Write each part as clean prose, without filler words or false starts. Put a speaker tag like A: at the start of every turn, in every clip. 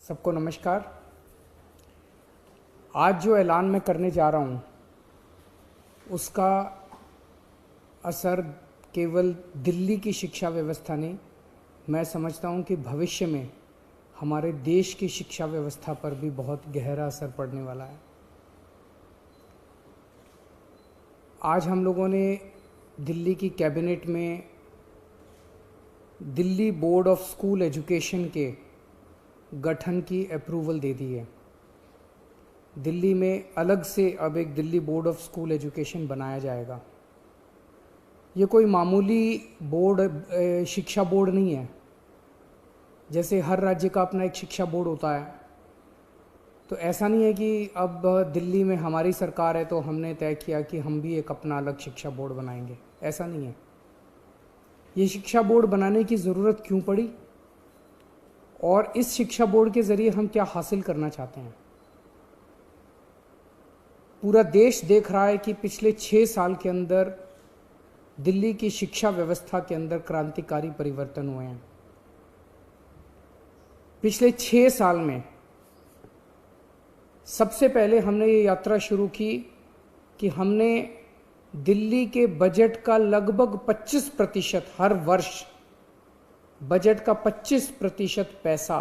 A: सबको नमस्कार। आज जो ऐलान मैं करने जा रहा हूँ उसका असर केवल दिल्ली की शिक्षा व्यवस्था नहीं, मैं समझता हूँ कि भविष्य में हमारे देश की शिक्षा व्यवस्था पर भी बहुत गहरा असर पड़ने वाला है। आज हम लोगों ने दिल्ली की कैबिनेट में Delhi board of school education के गठन की अप्रूवल दे दी है। दिल्ली में अलग से अब एक Delhi board of school education बनाया जाएगा। ये कोई मामूली बोर्ड शिक्षा बोर्ड नहीं है। जैसे हर राज्य का अपना एक शिक्षा बोर्ड होता है, तो ऐसा नहीं है कि अब दिल्ली में हमारी सरकार है तो हमने तय किया कि हम भी एक अपना अलग शिक्षा बोर्ड बनाएंगे। ऐसा नहीं है। ये शिक्षा बोर्ड बनाने की ज़रूरत क्यों पड़ी और इस शिक्षा बोर्ड के ज़रिए हम क्या हासिल करना चाहते हैं। पूरा देश देख रहा है कि पिछले 6 साल के अंदर दिल्ली की शिक्षा व्यवस्था के अंदर क्रांतिकारी परिवर्तन हुए हैं। पिछले 6 साल में सबसे पहले हमने ये यात्रा शुरू की कि हमने दिल्ली के बजट का लगभग 25% हर वर्ष बजट का 25% पैसा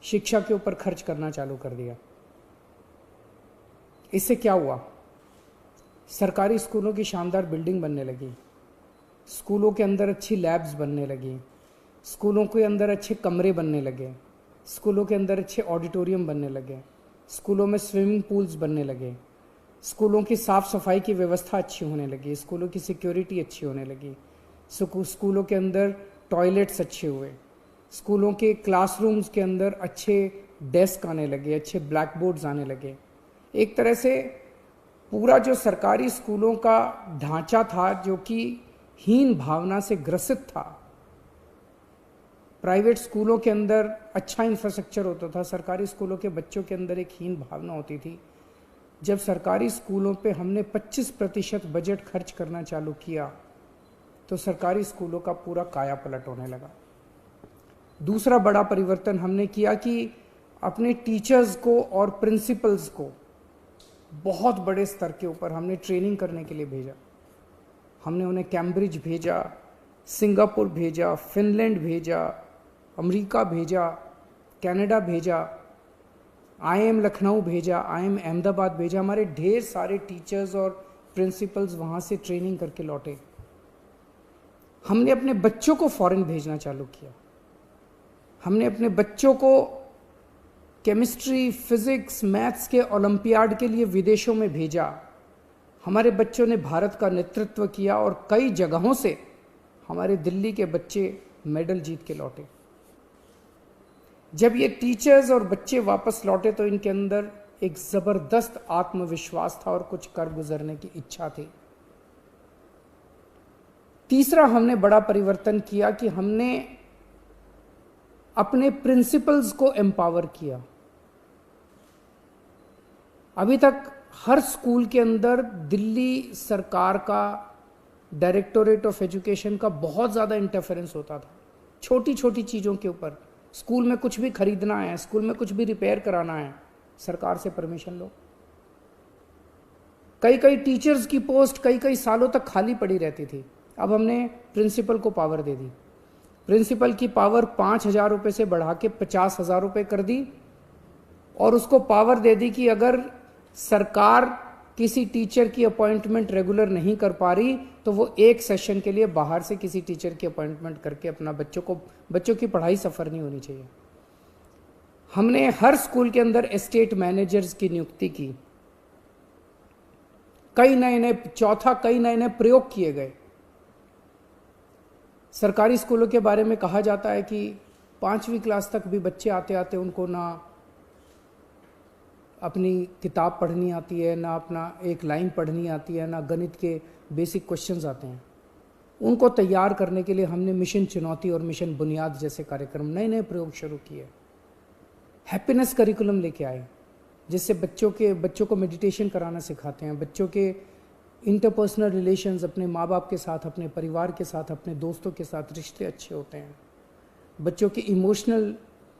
A: शिक्षा के ऊपर खर्च करना चालू कर दिया। इससे क्या हुआ? सरकारी स्कूलों की शानदार बिल्डिंग बनने लगी, स्कूलों के अंदर अच्छी लैब्स बनने लगी, स्कूलों के अंदर अच्छे कमरे बनने लगे, स्कूलों के अंदर अच्छे ऑडिटोरियम बनने लगे, स्कूलों में स्विमिंग पूल्स बनने लगे, स्कूलों की साफ़ सफाई की व्यवस्था अच्छी होने लगी, स्कूलों की सिक्योरिटी अच्छी होने लगी, स्कूलों के अंदर टॉयलेट्स अच्छे हुए, स्कूलों के क्लासरूम्स के अंदर अच्छे डेस्क आने लगे, अच्छे ब्लैक बोर्ड्स आने लगे। एक तरह से पूरा जो सरकारी स्कूलों का ढांचा था जो कि हीन भावना से ग्रसित था, प्राइवेट स्कूलों के अंदर अच्छा इंफ्रास्ट्रक्चर होता था, सरकारी स्कूलों के बच्चों के अंदर एक हीन भावना होती थी। जब सरकारी स्कूलों पे हमने 25% बजट खर्च करना चालू किया तो सरकारी स्कूलों का पूरा काया पलट होने लगा। दूसरा बड़ा परिवर्तन हमने किया कि अपने टीचर्स को और प्रिंसिपल्स को बहुत बड़े स्तर के ऊपर हमने ट्रेनिंग करने के लिए भेजा। हमने उन्हें कैम्ब्रिज भेजा, सिंगापुर भेजा, फिनलैंड भेजा, अमेरिका भेजा, कनाडा भेजा, IIM लखनऊ भेजा, IIM अहमदाबाद भेजा। हमारे ढेर सारे टीचर्स और प्रिंसिपल्स वहाँ से ट्रेनिंग करके लौटे। हमने अपने बच्चों को फॉरेन भेजना चालू किया। हमने अपने बच्चों को केमिस्ट्री, फिजिक्स, मैथ्स के ओलंपियाड के लिए विदेशों में भेजा। हमारे बच्चों ने भारत का नेतृत्व किया और कई जगहों से हमारे दिल्ली के बच्चे मेडल जीत के लौटे। जब ये टीचर्स और बच्चे वापस लौटे तो इनके अंदर एक ज़बरदस्त आत्मविश्वास था और कुछ कर गुजरने की इच्छा थी। तीसरा हमने बड़ा परिवर्तन किया कि हमने अपने प्रिंसिपल्स को एम्पावर किया। अभी तक हर स्कूल के अंदर दिल्ली सरकार का डायरेक्टोरेट ऑफ एजुकेशन का बहुत ज़्यादा इंटरफेरेंस होता था, छोटी छोटी चीज़ों के ऊपर। स्कूल में कुछ भी खरीदना है, स्कूल में कुछ भी रिपेयर कराना है, सरकार से परमिशन लो। कई टीचर्स की पोस्ट कई सालों तक खाली पड़ी रहती थी। अब हमने प्रिंसिपल को पावर दे दी। प्रिंसिपल की पावर 5,000 रुपये से बढ़ा के 50,000 रुपये कर दी और उसको पावर दे दी कि अगर सरकार किसी टीचर की अपॉइंटमेंट रेगुलर नहीं कर पा रही तो वो एक सेशन के लिए बाहर से किसी टीचर की अपॉइंटमेंट करके अपना बच्चों की पढ़ाई सफ़र नहीं होनी चाहिए। हमने हर स्कूल के अंदर एस्टेट मैनेजर्स की नियुक्ति की। कई नए प्रयोग किए गए। सरकारी स्कूलों के बारे में कहा जाता है कि 5वीं क्लास तक भी बच्चे आते आते उनको ना अपनी किताब पढ़नी आती है, ना अपना एक लाइन पढ़नी आती है, ना गणित के बेसिक क्वेश्चंस आते हैं। उनको तैयार करने के लिए हमने मिशन चुनौती और मिशन बुनियाद जैसे कार्यक्रम, नए प्रयोग शुरू किए। हैप्पीनेस करिकुलम लेके आए जिससे बच्चों को मेडिटेशन कराना सिखाते हैं। बच्चों के इंटरपर्सनल रिलेशंस अपने माँ बाप के साथ, अपने परिवार के साथ, अपने दोस्तों के साथ रिश्ते अच्छे होते हैं। बच्चों के इमोशनल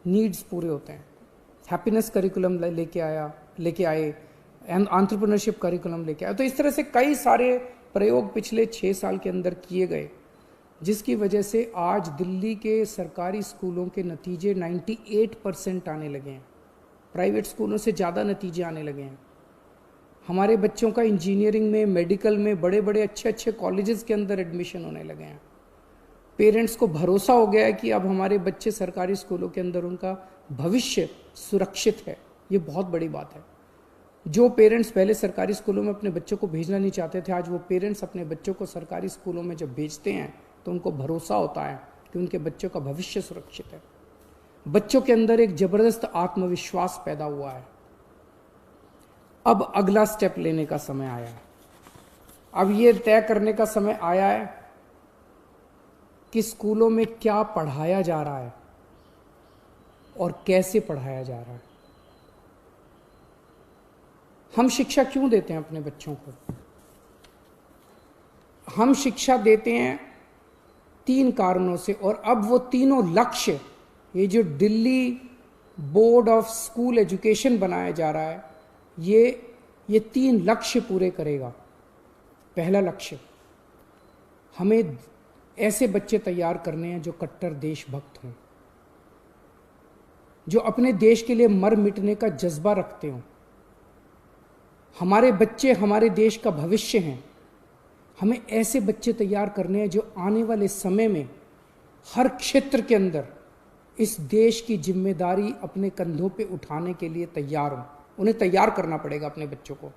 A: नीड्स पूरे होते हैं। हैप्पीनेस करिकुलम लेके आए, एंटरप्रेन्योरशिप करिकुलम लेके आए। तो इस तरह से कई सारे प्रयोग पिछले 6 साल के अंदर किए गए, जिसकी वजह से आज दिल्ली के सरकारी स्कूलों के नतीजे 98% आने लगे हैं। प्राइवेट स्कूलों से ज़्यादा नतीजे आने लगे हैं। हमारे बच्चों का इंजीनियरिंग में, मेडिकल में, बड़े बड़े अच्छे अच्छे कॉलेजेस के अंदर एडमिशन होने लगे हैं। पेरेंट्स को भरोसा हो गया है कि अब हमारे बच्चे सरकारी स्कूलों के अंदर उनका भविष्य सुरक्षित है। ये बहुत बड़ी बात है। जो पेरेंट्स पहले सरकारी स्कूलों में अपने बच्चों को भेजना नहीं चाहते थे, आज वो पेरेंट्स अपने बच्चों को सरकारी स्कूलों में जब भेजते हैं तो उनको भरोसा होता है कि उनके बच्चों का भविष्य सुरक्षित है। बच्चों के अंदर एक जबरदस्त आत्मविश्वास पैदा हुआ है। अब अगला स्टेप लेने का समय आया है। अब ये तय करने का समय आया है कि स्कूलों में क्या पढ़ाया जा रहा है और कैसे पढ़ाया जा रहा है। हम शिक्षा क्यों देते हैं अपने बच्चों को? हम शिक्षा देते हैं 3 कारणों से, और अब वो तीनों लक्ष्य, ये जो Delhi board of school education बनाया जा रहा है, ये 3 लक्ष्य पूरे करेगा। पहला लक्ष्य, हमें ऐसे बच्चे तैयार करने हैं जो कट्टर देशभक्त हों, जो अपने देश के लिए मर मिटने का जज्बा रखते हों। हमारे बच्चे हमारे देश का भविष्य हैं। हमें ऐसे बच्चे तैयार करने हैं जो आने वाले समय में हर क्षेत्र के अंदर इस देश की जिम्मेदारी अपने कंधों पे उठाने के लिए तैयार हों। उन्हें तैयार करना पड़ेगा अपने बच्चों को,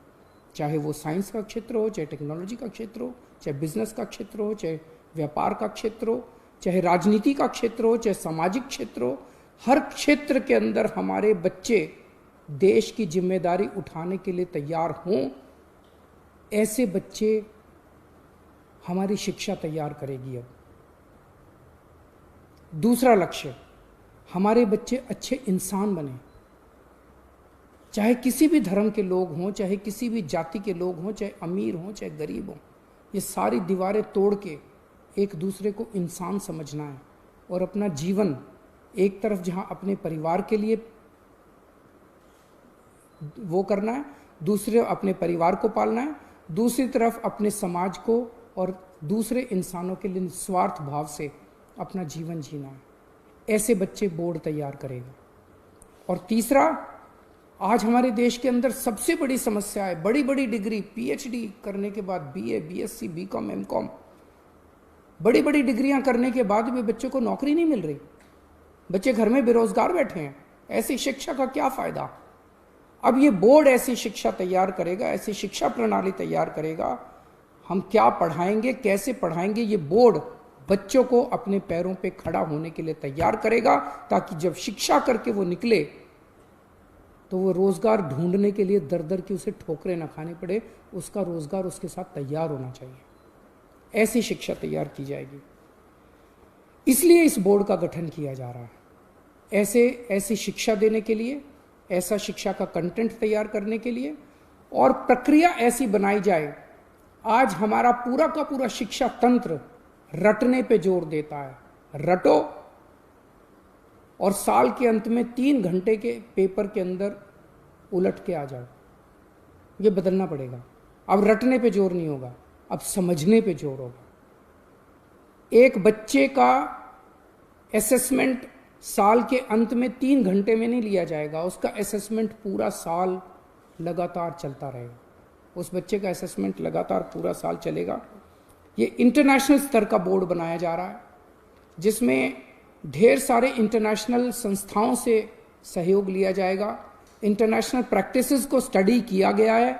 A: चाहे वो साइंस का क्षेत्र हो, चाहे टेक्नोलॉजी का क्षेत्र हो, चाहे बिजनेस का क्षेत्र हो, चाहे व्यापार का क्षेत्र हो, चाहे राजनीति का क्षेत्र हो, चाहे सामाजिक क्षेत्र हो। हर क्षेत्र के अंदर हमारे बच्चे देश की जिम्मेदारी उठाने के लिए तैयार हों। ऐसे बच्चे हमारी शिक्षा तैयार करेगी। अब दूसरा लक्ष्य, हमारे बच्चे अच्छे इंसान बने, चाहे किसी भी धर्म के लोग हों, चाहे किसी भी जाति के लोग हों, चाहे अमीर हों, चाहे गरीब हों। ये सारी दीवारें तोड़ के एक दूसरे को इंसान समझना है और अपना जीवन एक तरफ जहां अपने परिवार के लिए वो करना है, दूसरे अपने परिवार को पालना है, दूसरी तरफ अपने समाज को और दूसरे इंसानों के लिए निस्वार्थ भाव से अपना जीवन जीना है। ऐसे बच्चे बोर्ड तैयार करेगा। और तीसरा, आज हमारे देश के अंदर सबसे बड़ी समस्या है, बड़ी बड़ी डिग्री, पीएचडी करने के बाद, बीए, बीएससी, बीकॉम, एमकॉम, बड़ी बड़ी डिग्रियां करने के बाद भी बच्चों को नौकरी नहीं मिल रही। बच्चे घर में बेरोजगार बैठे हैं। ऐसी शिक्षा का क्या फायदा? अब ये बोर्ड ऐसी शिक्षा तैयार करेगा, ऐसी शिक्षा प्रणाली तैयार करेगा। हम क्या पढ़ाएंगे, कैसे पढ़ाएंगे, ये बोर्ड बच्चों को अपने पैरों पे खड़ा होने के लिए तैयार करेगा, ताकि जब शिक्षा करके वो निकले तो वो रोजगार ढूंढने के लिए दर दर की उसे ठोकरें ना खानी पड़े। उसका रोजगार उसके साथ तैयार होना चाहिए। ऐसी शिक्षा तैयार की जाएगी। इसलिए इस बोर्ड का गठन किया जा रहा है, ऐसी शिक्षा देने के लिए, ऐसा शिक्षा का कंटेंट तैयार करने के लिए, और प्रक्रिया ऐसी बनाई जाए। आज हमारा पूरा का पूरा शिक्षा तंत्र रटने पे जोर देता है। रटो और साल के अंत में 3 घंटे के पेपर के अंदर उलट के आ जाओ। ये बदलना पड़ेगा। अब रटने पे जोर नहीं होगा, अब समझने पे जोर होगा। एक बच्चे का असेसमेंट साल के अंत में 3 घंटे में नहीं लिया जाएगा। उसका असेसमेंट पूरा साल लगातार चलता रहेगा। उस बच्चे का असेसमेंट लगातार पूरा साल चलेगा। ये इंटरनेशनल स्तर का बोर्ड बनाया जा रहा है, जिसमें ढेर सारे इंटरनेशनल संस्थाओं से सहयोग लिया जाएगा। इंटरनेशनल प्रैक्टिसेस को स्टडी किया गया है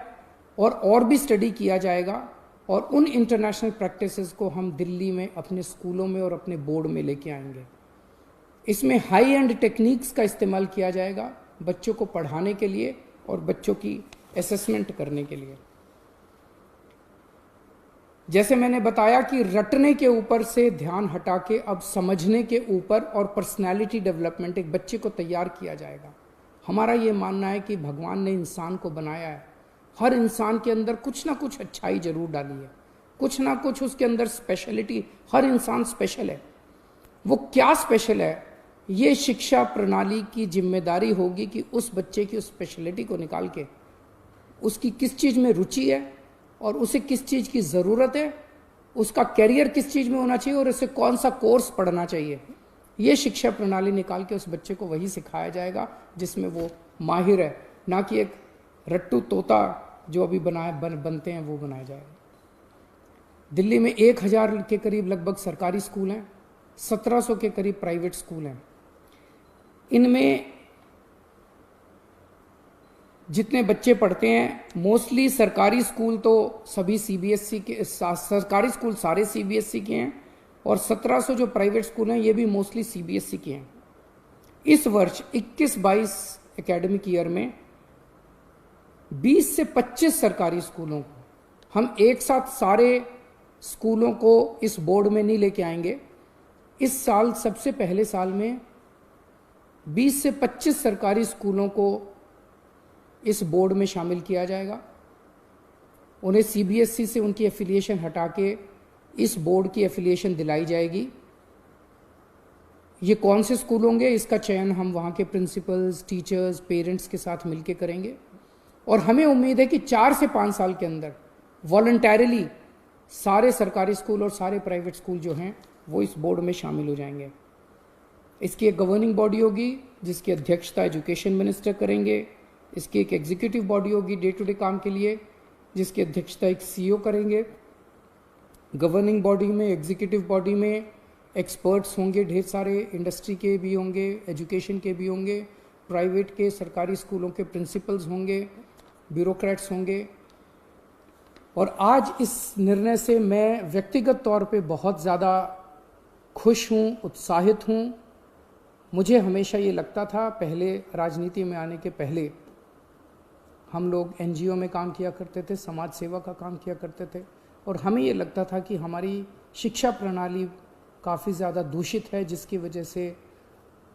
A: और भी स्टडी किया जाएगा, और उन इंटरनेशनल प्रैक्टिसेस को हम दिल्ली में अपने स्कूलों में और अपने बोर्ड में लेके आएंगे। इसमें हाई एंड टेक्निक्स का इस्तेमाल किया जाएगा बच्चों को पढ़ाने के लिए और बच्चों की असेसमेंट करने के लिए। जैसे मैंने बताया कि रटने के ऊपर से ध्यान हटा के अब समझने के ऊपर और पर्सनालिटी डेवलपमेंट, एक बच्चे को तैयार किया जाएगा। हमारा ये मानना है कि भगवान ने इंसान को बनाया है, हर इंसान के अंदर कुछ ना कुछ अच्छाई जरूर डाली है, कुछ ना कुछ उसके अंदर स्पेशलिटी। हर इंसान स्पेशल है। वो क्या स्पेशल है ये शिक्षा प्रणाली की जिम्मेदारी होगी कि उस बच्चे की उस स्पेशलिटी को निकाल के उसकी किस चीज़ में रुचि है और उसे किस चीज़ की ज़रूरत है, उसका कैरियर किस चीज़ में होना चाहिए और उसे कौन सा कोर्स पढ़ना चाहिए, ये शिक्षा प्रणाली निकाल के उस बच्चे को वही सिखाया जाएगा जिसमें वो माहिर है, ना कि एक रट्टू तोता जो अभी बनते हैं वो बनाया जाएगा। दिल्ली में 1000 के करीब लगभग सरकारी स्कूल हैं, 1700 के करीब प्राइवेट स्कूल हैं। इनमें जितने बच्चे पढ़ते हैं मोस्टली सरकारी स्कूल तो सभी सीबीएसई के, सरकारी स्कूल सारे सीबीएसई के हैं और 1700 जो प्राइवेट स्कूल हैं ये भी मोस्टली सीबीएसई के हैं। इस वर्ष 21-22 एकेडमिक ईयर में 20 से 25 सरकारी स्कूलों को हम एक साथ सारे स्कूलों को इस बोर्ड में नहीं लेके आएंगे। इस साल सबसे पहले साल में 20 से 25 सरकारी स्कूलों को इस बोर्ड में शामिल किया जाएगा। उन्हें सीबीएसई से उनकी एफिलिएशन हटा के इस बोर्ड की एफिलिएशन दिलाई जाएगी। ये कौन से स्कूल होंगे इसका चयन हम वहाँ के प्रिंसिपल्स, टीचर्स, पेरेंट्स के साथ मिलकर करेंगे और हमें उम्मीद है कि 4 से 5 साल के अंदर वॉलंटैरिली सारे सरकारी स्कूल और सारे प्राइवेट स्कूल जो हैं वो इस बोर्ड में शामिल हो जाएंगे। इसकी एक गवर्निंग बॉडी होगी जिसकी अध्यक्षता एजुकेशन मिनिस्टर करेंगे। इसकी एक एग्जीक्यूटिव बॉडी होगी डे टू डे काम के लिए जिसकी अध्यक्षता एक सीईओ करेंगे। गवर्निंग बॉडी में, एग्जीक्यूटिव बॉडी में एक्सपर्ट्स होंगे, ढेर सारे इंडस्ट्री के भी होंगे, एजुकेशन के भी होंगे, प्राइवेट के, सरकारी स्कूलों के प्रिंसिपल्स होंगे, ब्यूरोक्रेट्स होंगे। और आज इस निर्णय से मैं व्यक्तिगत तौर पे बहुत ज़्यादा खुश हूँ, उत्साहित हूँ। मुझे हमेशा ये लगता था, पहले राजनीति में आने के पहले हम लोग एनजीओ में काम किया करते थे, समाज सेवा का काम किया करते थे और हमें ये लगता था कि हमारी शिक्षा प्रणाली काफ़ी ज़्यादा दूषित है जिसकी वजह से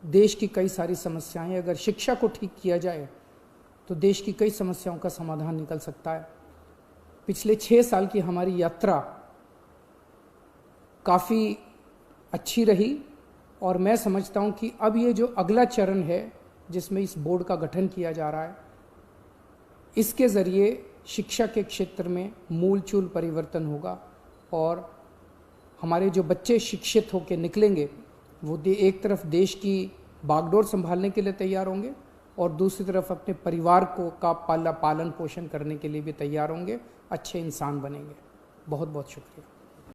A: देश की कई सारी समस्याएं, अगर शिक्षा को ठीक किया जाए तो देश की कई समस्याओं का समाधान निकल सकता है। पिछले 6 साल की हमारी यात्रा काफ़ी अच्छी रही और मैं समझता हूं कि अब ये जो अगला चरण है जिसमें इस बोर्ड का गठन किया जा रहा है, इसके ज़रिए शिक्षा के क्षेत्र में मूलचूल परिवर्तन होगा और हमारे जो बच्चे शिक्षित होकर निकलेंगे वो एक तरफ देश की बागडोर संभालने के लिए तैयार होंगे और दूसरी तरफ अपने परिवार को का पालन पोषण करने के लिए भी तैयार होंगे, अच्छे इंसान बनेंगे। बहुत बहुत शुक्रिया।